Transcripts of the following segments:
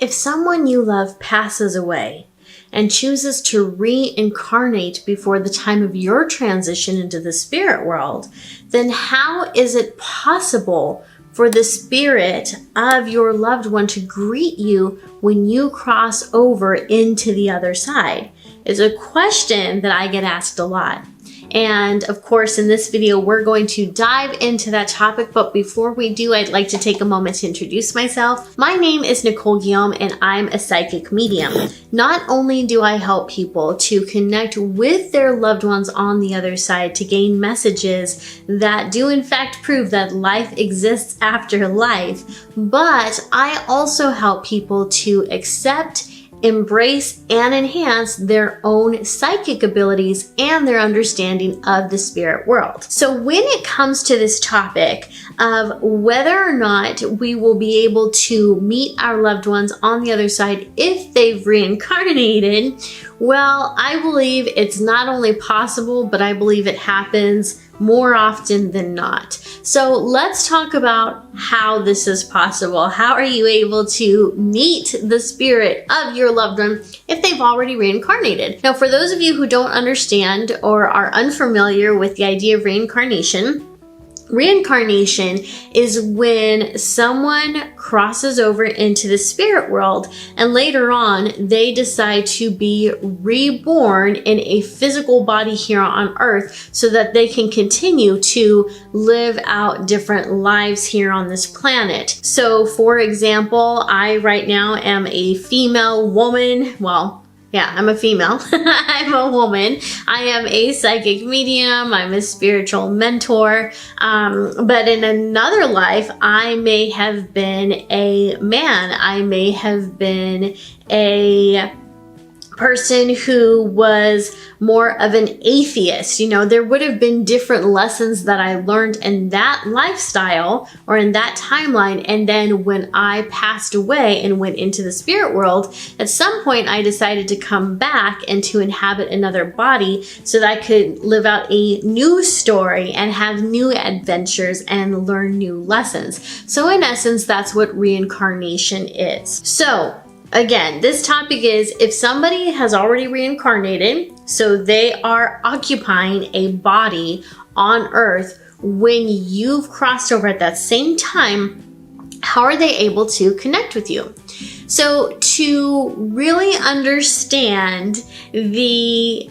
If someone you love passes away and chooses to reincarnate before the time of your transition into the spirit world, then how is it possible for the spirit of your loved one to greet you when you cross over into the other side? It's a question that I get asked a lot. And of course, in this video, we're going to dive into that topic. But before we do, I'd like to take a moment to introduce myself. My name is Nicole Guillaume, and I'm a psychic medium. Not only do I help people to connect with their loved ones on the other side to gain messages that do in fact prove that life exists after life, but I also help people to accept, embrace, and enhance their own psychic abilities and their understanding of the spirit world. So when it comes to this topic of whether or not we will be able to meet our loved ones on the other side if they've reincarnated, well, I believe it's not only possible, but I believe it happens more often than not. So let's talk about how this is possible. How are you able to meet the spirit of your loved one if they've already reincarnated? Now, for those of you who don't understand or are unfamiliar with the idea of reincarnation, reincarnation is when someone crosses over into the spirit world and later on they decide to be reborn in a physical body here on earth so that they can continue to live out different lives here on this planet. So for example, I right now am a female woman. Yeah, I'm a female. I'm a woman. I am a psychic medium. I'm a spiritual mentor. But in another life, I may have been a man. I may have been a person who was more of an atheist. You know, there would have been different lessons that I learned in that lifestyle or in that timeline. And then when I passed away and went into the spirit world, at some point I decided to come back and to inhabit another body so that I could live out a new story and have new adventures and learn new lessons. So in essence, that's what reincarnation is. So again, this topic is if somebody has already reincarnated, so they are occupying a body on earth when you've crossed over at that same time, how are they able to connect with you? So to really understand the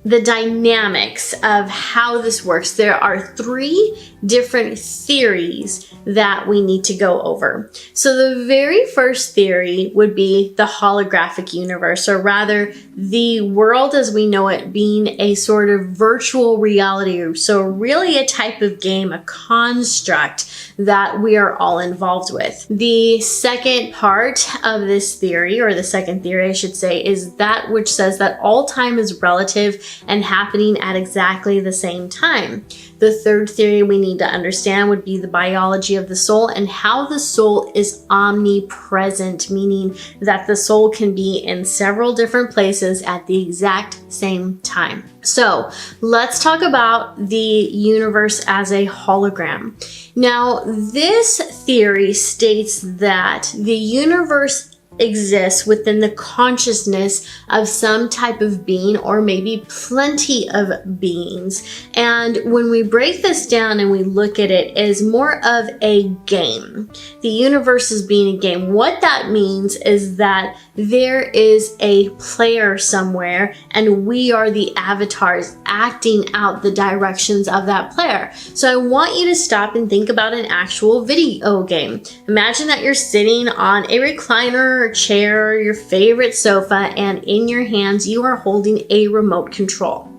dynamics of how this works, there are three different theories that we need to go over. So the very first theory would be the holographic universe, or rather the world as we know it being a sort of virtual reality. So really a type of game, a construct that we are all involved with. The second part of this theory, or the second theory I should say, is that which says that all time is relative and happening at exactly the same time. The third theory we need to understand would be the biology of the soul and how the soul is omnipresent, meaning that the soul can be in several different places at the exact same time. So let's talk about the universe as a hologram. Now, this theory states that the universe exists within the consciousness of some type of being, or maybe plenty of beings. And when we break this down and we look at it as more of a game, the universe is being a game. What that means is that there is a player somewhere and we are the avatars acting out the directions of that player. So I want you to stop and think about an actual video game. Imagine that you're sitting on a recliner or chair or your favorite sofa, and in your hands you are holding a remote control.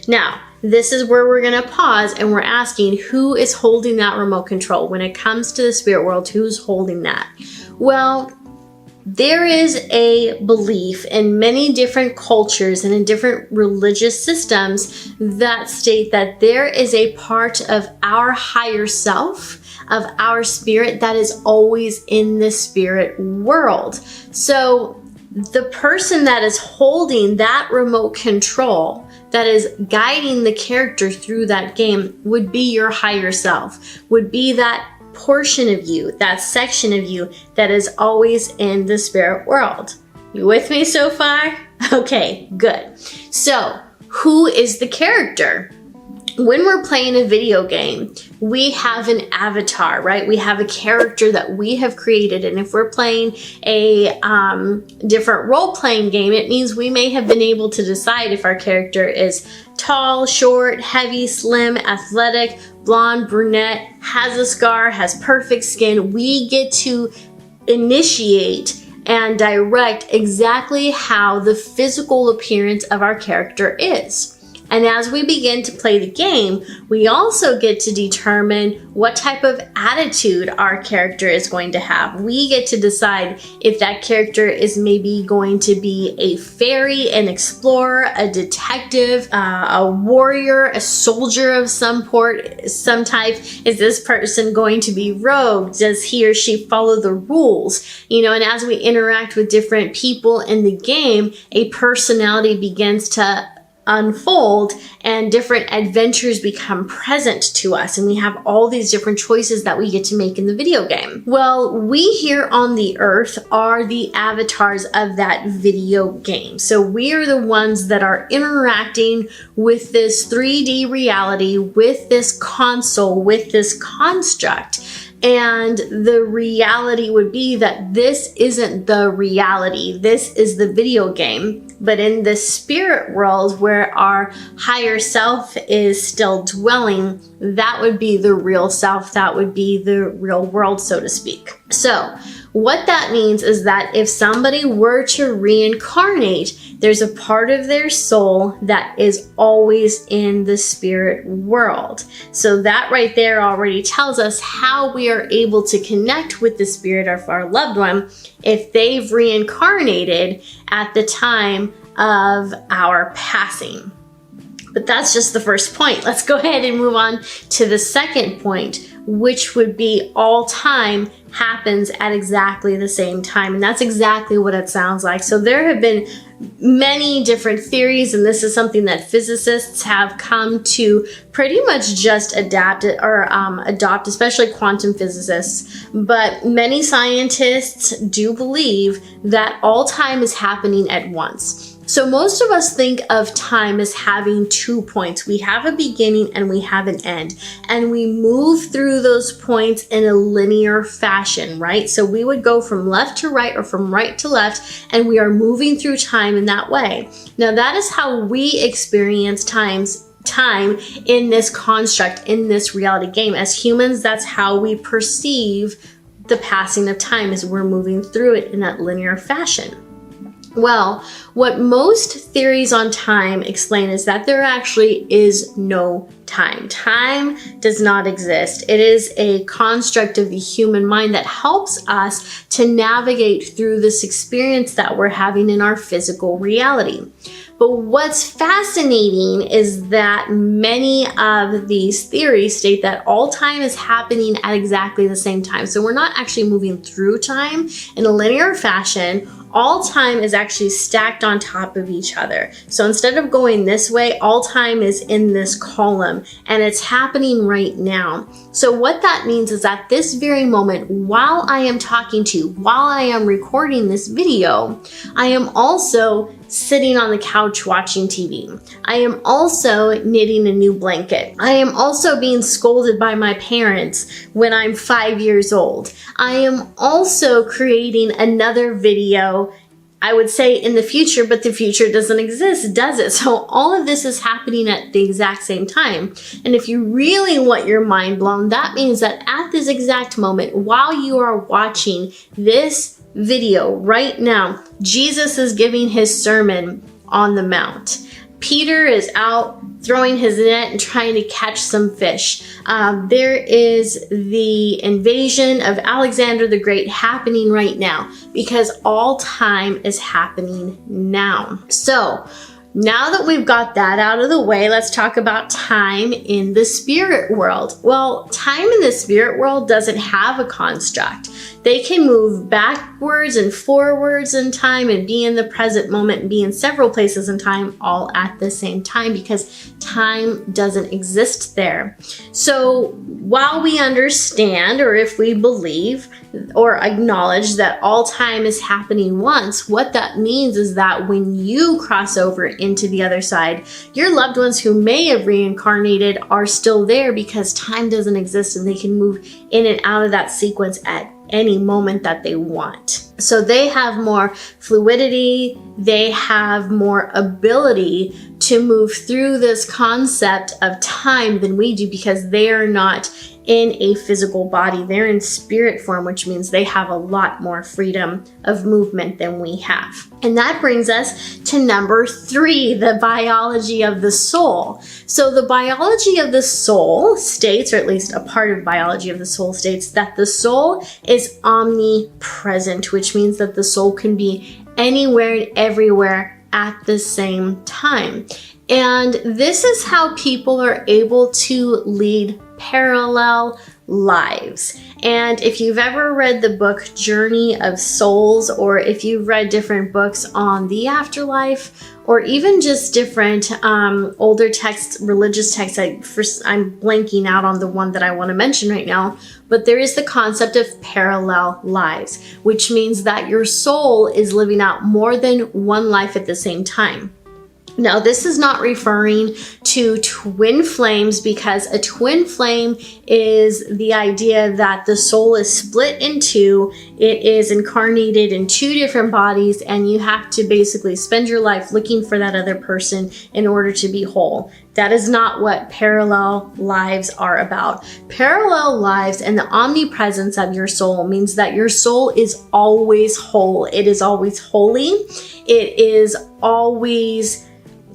Now, this is where we're going to pause and we're asking, who is holding that remote control? When it comes to the spirit world, who's holding that? Well, there is a belief in many different cultures and in different religious systems that state that there is a part of our higher self, of our spirit, that is always in the spirit world. So the person that is holding that remote control, that is guiding the character through that game, would be your higher self, would be that portion of you, that section of you that is always in the spirit world. You with me so far? Okay, good. So, who is the character? When we're playing a video game, we have an avatar, right? We have a character that we have created. And if we're playing a different role-playing game, it means we may have been able to decide if our character is tall, short, heavy, slim, athletic, blonde, brunette, has a scar, has perfect skin. We get to initiate and direct exactly how the physical appearance of our character is. And as we begin to play the game, we also get to determine what type of attitude our character is going to have. We get to decide if that character is maybe going to be a fairy, an explorer, a detective, a warrior, a soldier of some type. Is this person going to be rogue? Does he or she follow the rules? You know, and as we interact with different people in the game, a personality begins to unfold and different adventures become present to us, and we have all these different choices that we get to make in the video game. Well, we here on the earth are the avatars of that video game. So we are the ones that are interacting with this 3D reality, with this console, with this construct. And the reality would be that this isn't the reality. This is the video game. But in the spirit world where our higher self is still dwelling, that would be the real self. That would be the real world, so to speak. So what that means is that if somebody were to reincarnate, there's a part of their soul that is always in the spirit world. So that right there already tells us how we are able to connect with the spirit of our loved one if they've reincarnated at the time of our passing. But that's just the first point. Let's go ahead and move on to the second point, which would be all time happens at exactly the same time. And that's exactly what it sounds like. So there have been many different theories, and this is something that physicists have come to pretty much just adapt or adopt, especially quantum physicists. But many scientists do believe that all time is happening at once. So most of us think of time as having 2 points. We have a beginning and we have an end. And we move through those points in a linear fashion, right? So we would go from left to right or from right to left, and we are moving through time in that way. Now that is how we experience time in this construct, in this reality game. As humans, that's how we perceive the passing of time, is we're moving through it in that linear fashion. Well, what most theories on time explain is that there actually is no time. Time does not exist. It is a construct of the human mind that helps us to navigate through this experience that we're having in our physical reality. But what's fascinating is that many of these theories state that all time is happening at exactly the same time. So we're not actually moving through time in a linear fashion. All time is actually stacked on top of each other. So instead of going this way, all time is in this column, and it's happening right now. So what that means is at this very moment, while I am talking to you, while I am recording this video, I am also sitting on the couch watching TV. I am also knitting a new blanket. I am also being scolded by my parents when I'm 5 years old. I am also creating another video, I would say in the future, but the future doesn't exist, does it? So all of this is happening at the exact same time. And if you really want your mind blown, that means that at this exact moment, while you are watching this video right now, Jesus is giving his sermon on the Mount. Peter is out throwing his net and trying to catch some fish. There is the invasion of Alexander the Great happening right now, because all time is happening now. So now that we've got that out of the way, let's talk about time in the spirit world. Well, time in the spirit world doesn't have a construct. They can move backwards and forwards in time and be in the present moment and be in several places in time all at the same time, because time doesn't exist there. So while we understand, or if we believe or acknowledge that all time is happening once, what that means is that when you cross over into the other side, your loved ones who may have reincarnated are still there, because time doesn't exist and they can move in and out of that sequence at any moment that they want. So they have more fluidity, they have more ability to move through this concept of time than we do, because they are not in a physical body. They're in spirit form, which means they have a lot more freedom of movement than we have. And that brings us to number 3, the biology of the soul. So the biology of the soul states, or at least a part of biology of the soul states, that the soul is omnipresent, which means that the soul can be anywhere and everywhere at the same time. And this is how people are able to lead parallel lives. And if you've ever read the book Journey of Souls, or if you've read different books on the afterlife, or even just different older texts, religious texts, I'm blanking out on the one that I want to mention right now, but there is the concept of parallel lives, which means that your soul is living out more than one life at the same time. Now, this is not referring to twin flames, because a twin flame is the idea that the soul is split in two. It is incarnated in 2 different bodies, and you have to basically spend your life looking for that other person in order to be whole. That is not what parallel lives are about. Parallel lives and the omnipresence of your soul means that your soul is always whole. It is always holy. It is always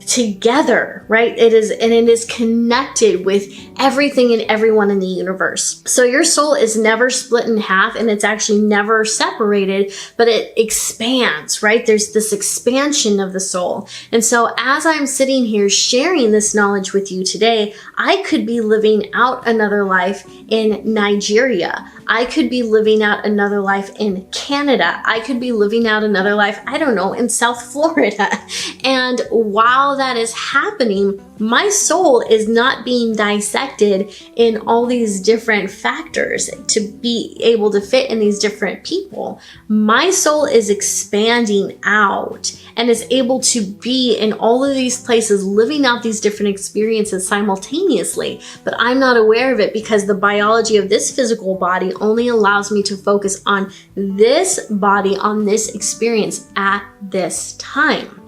together, right? It is connected with everything and everyone in the universe. So your soul is never split in half, and it's actually never separated, but it expands, right? There's this expansion of the soul. And so as I'm sitting here sharing this knowledge with you today, I could be living out another life in Nigeria. I could be living out another life in Canada. I could be living out another life, I don't know, in South Florida. And while that is happening, my soul is not being dissected in all these different factors to be able to fit in these different people. My soul is expanding out and is able to be in all of these places, living out these different experiences simultaneously. But I'm not aware of it, because the biology of this physical body only allows me to focus on this body, on this experience at this time.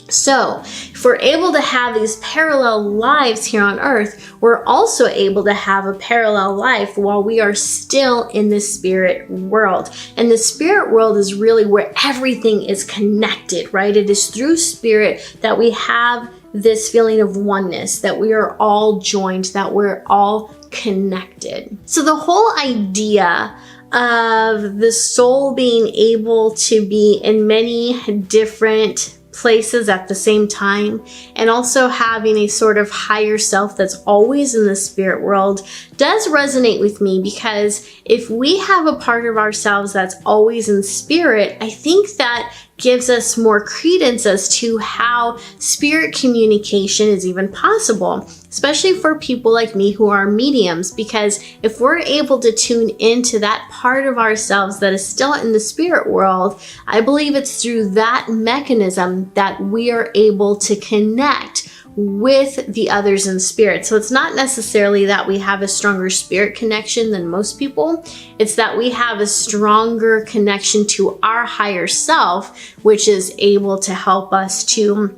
So if we're able to have these parallel lives here on earth, we're also able to have a parallel life while we are still in the spirit world. And the spirit world is really where everything is connected, right? It is through spirit that we have this feeling of oneness, that we are all joined, that we're all connected. So the whole idea of the soul being able to be in many different places at the same time, and also having a sort of higher self that's always in the spirit world, does resonate with me, because if we have a part of ourselves that's always in spirit, I think that gives us more credence as to how spirit communication is even possible, especially for people like me who are mediums, because if we're able to tune into that part of ourselves that is still in the spirit world, I believe it's through that mechanism that we are able to connect with the others in spirit. So it's not necessarily that we have a stronger spirit connection than most people. It's that we have a stronger connection to our higher self, which is able to help us to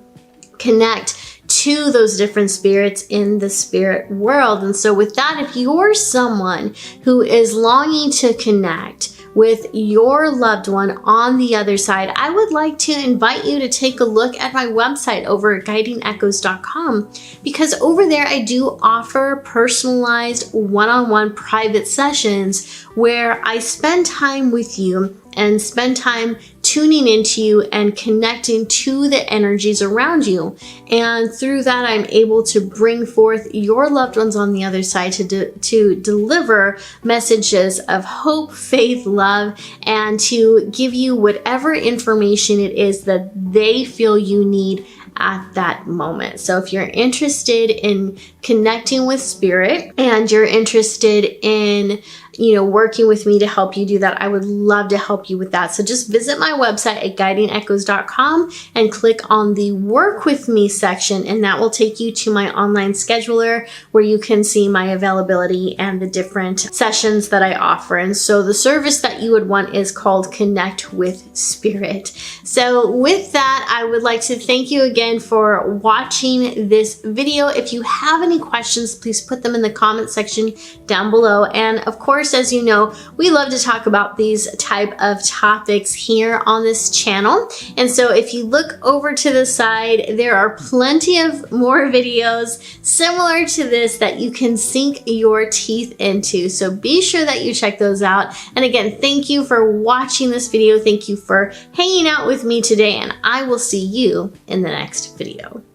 connect to those different spirits in the spirit world. And so with that, if you're someone who is longing to connect with your loved one on the other side, I would like to invite you to take a look at my website over at guidingechoes.com, because over there I do offer personalized one-on-one private sessions where I spend time with you and spend time tuning into you and connecting to the energies around you. And through that, I'm able to bring forth your loved ones on the other side to deliver messages of hope, faith, love, and to give you whatever information it is that they feel you need at that moment. So if you're interested in connecting with spirit and you're interested in, working with me to help you do that, I would love to help you with that. So just visit my website at guidingechoes.com and click on the work with me section, and that will take you to my online scheduler where you can see my availability and the different sessions that I offer. And so the service that you would want is called Connect with Spirit. So with that, I would like to thank you again for watching this video. If you have any questions, please put them in the comment section down below. And of course, as you know, we love to talk about these type of topics here on this channel. And so if you look over to the side, there are plenty of more videos similar to this that you can sink your teeth into. So be sure that you check those out. And again, thank you for watching this video. Thank you for hanging out with me today, and I will see you in the next video.